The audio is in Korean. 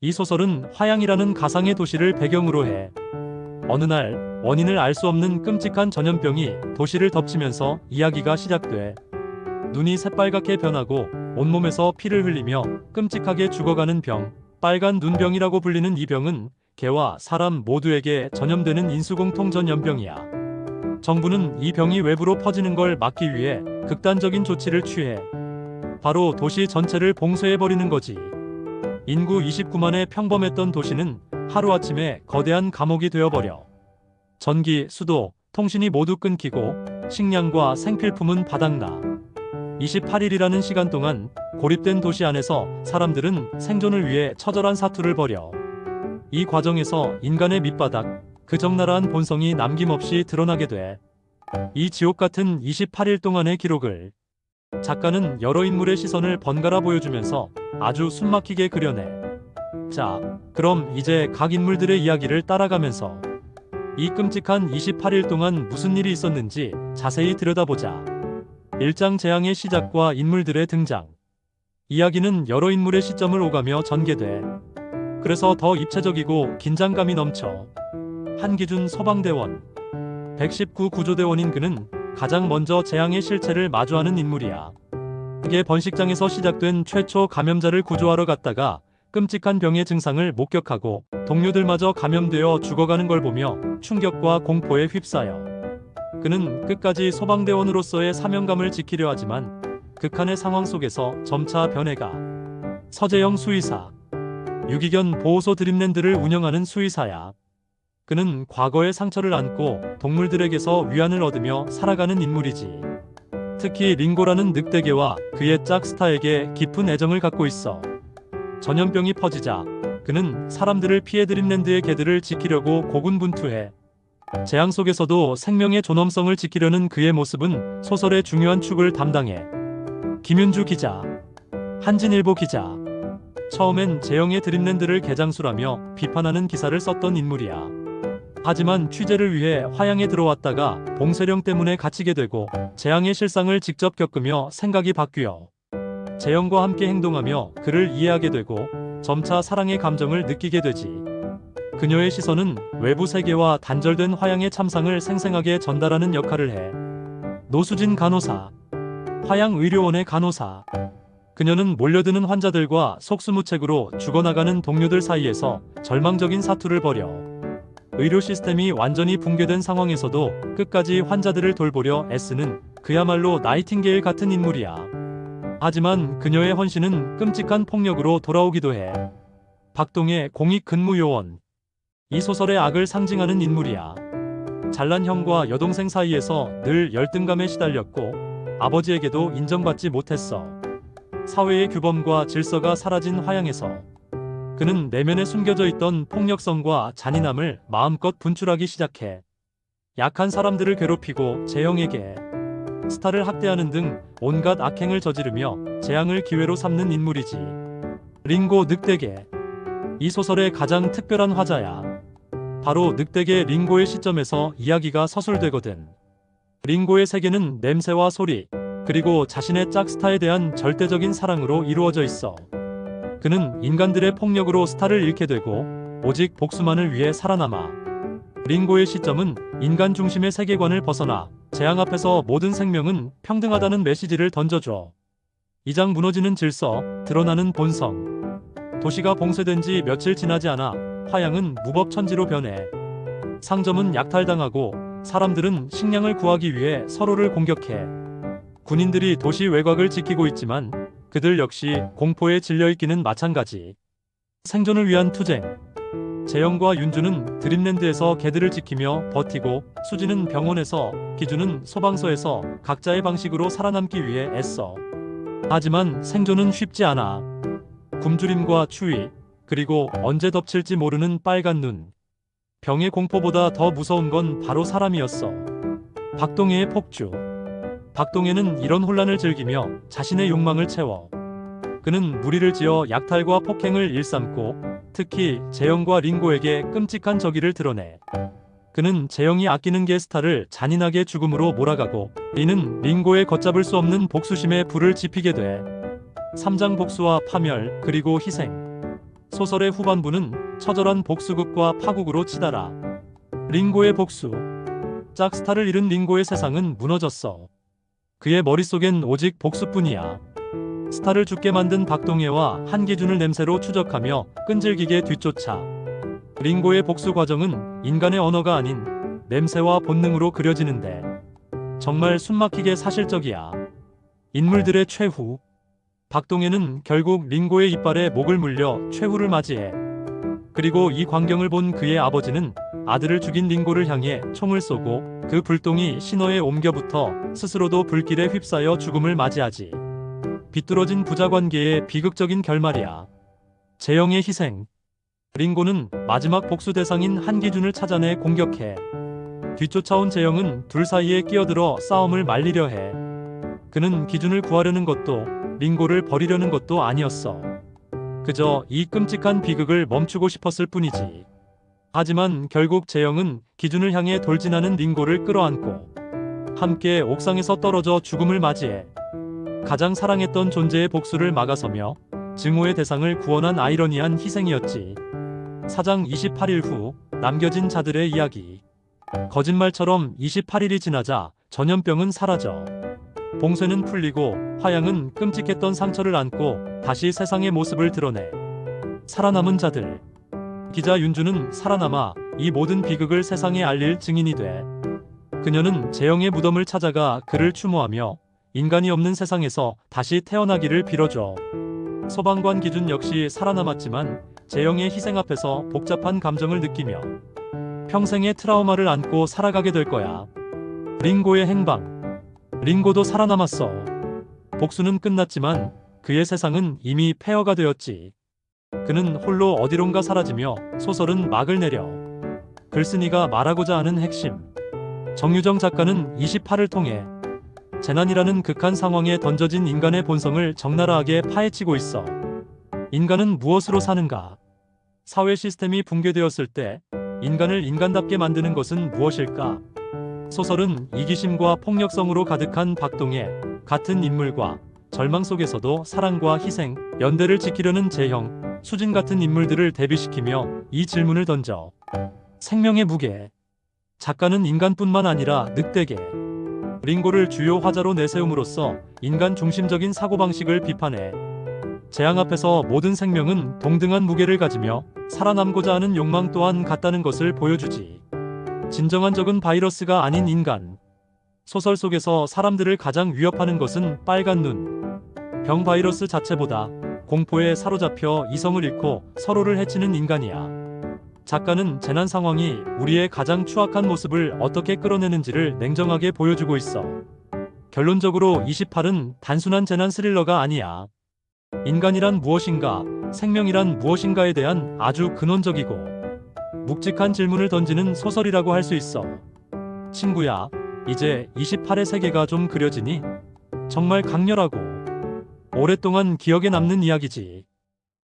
이 소설은 화양이라는 가상의 도시를 배경으로 해 어느 날 원인을 알 수 없는 끔찍한 전염병이 도시를 덮치면서 이야기가 시작돼. 눈이 새빨갛게 변하고 온몸에서 피를 흘리며 끔찍하게 죽어가는 병, 빨간 눈병이라고 불리는 이 병은 개와 사람 모두에게 전염되는 인수공통 전염병이야. 정부는 이 병이 외부로 퍼지는 걸 막기 위해 극단적인 조치를 취해 바로 도시 전체를 봉쇄해버리는 거지. 인구 29만의 평범했던 도시는 하루아침에 거대한 감옥이 되어버려. 전기, 수도, 통신이 모두 끊기고 식량과 생필품은 바닥나. 28일이라는 시간 동안 고립된 도시 안에서 사람들은 생존을 위해 처절한 사투를 벌여. 이 과정에서 인간의 밑바닥, 그 적나라한 본성이 남김없이 드러나게 돼. 이 지옥 같은 28일 동안의 기록을 작가는 여러 인물의 시선을 번갈아 보여주면서 아주 숨막히게 그려내. 자, 그럼 이제 각 인물들의 이야기를 따라가면서 이 끔찍한 28일 동안 무슨 일이 있었는지 자세히 들여다보자. 1장 재앙의 시작과 인물들의 등장. 이야기는 여러 인물의 시점을 오가며 전개돼. 그래서 더 입체적이고 긴장감이 넘쳐. 한기준 소방대원. 119 구조대원인 그는 가장 먼저 재앙의 실체를 마주하는 인물이야. 그게 번식장에서 시작된 최초 감염자를 구조하러 갔다가 끔찍한 병의 증상을 목격하고 동료들마저 감염되어 죽어가는 걸 보며 충격과 공포에 휩싸여. 그는 끝까지 소방대원으로서의 사명감을 지키려 하지만 극한의 상황 속에서 점차 변해가. 서재영 수의사. 유기견 보호소 드림랜드를 운영하는 수의사야. 그는 과거의 상처를 안고 동물들에게서 위안을 얻으며 살아가는 인물이지. 특히 링고라는 늑대개와 그의 짝 스타에게 깊은 애정을 갖고 있어. 전염병이 퍼지자 그는 사람들을 피해 드림랜드의 개들을 지키려고 고군분투해. 재앙 속에서도 생명의 존엄성을 지키려는 그의 모습은 소설의 중요한 축을 담당해. 김윤주 기자. 한진일보 기자. 처음엔 재영의 드림랜드를 개장수라며 비판하는 기사를 썼던 인물이야. 하지만 취재를 위해 화양에 들어왔다가 봉쇄령 때문에 갇히게 되고 재앙의 실상을 직접 겪으며 생각이 바뀌어 재영과 함께 행동하며 그를 이해하게 되고 점차 사랑의 감정을 느끼게 되지. 그녀의 시선은 외부 세계와 단절된 화양의 참상을 생생하게 전달하는 역할을 해. 노수진 간호사. 화양의료원의 간호사. 그녀는 몰려드는 환자들과 속수무책으로 죽어나가는 동료들 사이에서 절망적인 사투를 벌여. 의료 시스템이 완전히 붕괴된 상황에서도 끝까지 환자들을 돌보려 애쓰는 그야말로 나이팅게일 같은 인물이야. 하지만 그녀의 헌신은 끔찍한 폭력으로 돌아오기도 해. 박동의 공익근무요원. 이 소설의 악을 상징하는 인물이야. 잘난 형과 여동생 사이에서 늘 열등감에 시달렸고 아버지에게도 인정받지 못했어. 사회의 규범과 질서가 사라진 화양에서 그는 내면에 숨겨져 있던 폭력성과 잔인함을 마음껏 분출하기 시작해. 약한 사람들을 괴롭히고 재형에게 스타를 학대하는 등 온갖 악행을 저지르며 재앙을 기회로 삼는 인물이지. 링고 늑대개. 이 소설의 가장 특별한 화자야. 바로 늑대개 링고의 시점에서 이야기가 서술되거든. 링고의 세계는 냄새와 소리, 그리고 자신의 짝스타에 대한 절대적인 사랑으로 이루어져 있어. 그는 인간들의 폭력으로 스타를 잃게 되고 오직 복수만을 위해 살아남아. 링고의 시점은 인간 중심의 세계관을 벗어나 재앙 앞에서 모든 생명은 평등하다는 메시지를 던져줘. 이 장 무너지는 질서, 드러나는 본성. 도시가 봉쇄된 지 며칠 지나지 않아 화양은 무법천지로 변해. 상점은 약탈당하고 사람들은 식량을 구하기 위해 서로를 공격해. 군인들이 도시 외곽을 지키고 있지만 그들 역시 공포에 질려있기는 마찬가지. 생존을 위한 투쟁. 재영과 윤주는 드림랜드에서 개들을 지키며 버티고 수지는 병원에서, 기준은 소방서에서 각자의 방식으로 살아남기 위해 애써. 하지만 생존은 쉽지 않아. 굶주림과 추위, 그리고 언제 덮칠지 모르는 빨간 눈. 병의 공포보다 더 무서운 건 바로 사람이었어. 박동해의 폭주. 박동해는 이런 혼란을 즐기며 자신의 욕망을 채워. 그는 무리를 지어 약탈과 폭행을 일삼고 특히 재영과 링고에게 끔찍한 적의를 드러내. 그는 재영이 아끼는 개 스타를 잔인하게 죽음으로 몰아가고 이는 링고의 걷잡을 수 없는 복수심에 불을 지피게 돼. 3장 복수와 파멸 그리고 희생. 소설의 후반부는 처절한 복수극과 파국으로 치달아. 링고의 복수. 짝스타를 잃은 링고의 세상은 무너졌어. 그의 머릿속엔 오직 복수뿐이야. 스타를 죽게 만든 박동해와 한기준을 냄새로 추적하며 끈질기게 뒤쫓아. 링고의 복수 과정은 인간의 언어가 아닌 냄새와 본능으로 그려지는데 정말 숨막히게 사실적이야. 인물들의 최후. 박동해는 결국 링고의 이빨에 목을 물려 최후를 맞이해. 그리고 이 광경을 본 그의 아버지는 아들을 죽인 링고를 향해 총을 쏘고 그 불똥이 신호에 옮겨붙어 스스로도 불길에 휩싸여 죽음을 맞이하지. 비뚤어진 부자관계의 비극적인 결말이야. 재영의 희생. 링고는 마지막 복수 대상인 한기준을 찾아내 공격해. 뒤쫓아온 재영은 둘 사이에 끼어들어 싸움을 말리려 해. 그는 기준을 구하려는 것도 링고를 버리려는 것도 아니었어. 그저 이 끔찍한 비극을 멈추고 싶었을 뿐이지. 하지만 결국 재영은 기준을 향해 돌진하는 링고를 끌어안고 함께 옥상에서 떨어져 죽음을 맞이해. 가장 사랑했던 존재의 복수를 막아서며 증오의 대상을 구원한 아이러니한 희생이었지. 사장 28일 후 남겨진 자들의 이야기. 거짓말처럼 28일이 지나자 전염병은 사라져. 봉쇄는 풀리고 화양은 끔찍했던 상처를 안고 다시 세상의 모습을 드러내. 살아남은 자들. 기자 윤주는 살아남아 이 모든 비극을 세상에 알릴 증인이 돼. 그녀는 재영의 무덤을 찾아가 그를 추모하며 인간이 없는 세상에서 다시 태어나기를 빌어줘. 소방관 기준 역시 살아남았지만 재영의 희생 앞에서 복잡한 감정을 느끼며 평생의 트라우마를 안고 살아가게 될 거야. 링고의 행방. 링고도 살아남았어. 복수는 끝났지만 그의 세상은 이미 폐허가 되었지. 그는 홀로 어디론가 사라지며 소설은 막을 내려. 글쓴이가 말하고자 하는 핵심. 정유정 작가는 28을 통해 재난이라는 극한 상황에 던져진 인간의 본성을 적나라하게 파헤치고 있어. 인간은 무엇으로 사는가? 사회 시스템이 붕괴되었을 때 인간을 인간답게 만드는 것은 무엇일까? 소설은 이기심과 폭력성으로 가득한 박동해 같은 인물과 절망 속에서도 사랑과 희생, 연대를 지키려는 재형, 수진 같은 인물들을 대비시키며 이 질문을 던져. 생명의 무게. 작가는 인간뿐만 아니라 늑대계, 링고를 주요 화자로 내세움으로써 인간 중심적인 사고방식을 비판해. 재앙 앞에서 모든 생명은 동등한 무게를 가지며 살아남고자 하는 욕망 또한 같다는 것을 보여주지. 진정한 적은 바이러스가 아닌 인간. 소설 속에서 사람들을 가장 위협하는 것은 빨간 눈, 병 바이러스 자체보다 공포에 사로잡혀 이성을 잃고 서로를 해치는 인간이야. 작가는 재난 상황이 우리의 가장 추악한 모습을 어떻게 끌어내는지를 냉정하게 보여주고 있어. 결론적으로 28은 단순한 재난 스릴러가 아니야. 인간이란 무엇인가, 생명이란 무엇인가에 대한 아주 근원적이고 묵직한 질문을 던지는 소설이라고 할 수 있어. 친구야, 이제 28의 세계가 좀 그려지니? 정말 강렬하고 오랫동안 기억에 남는 이야기지.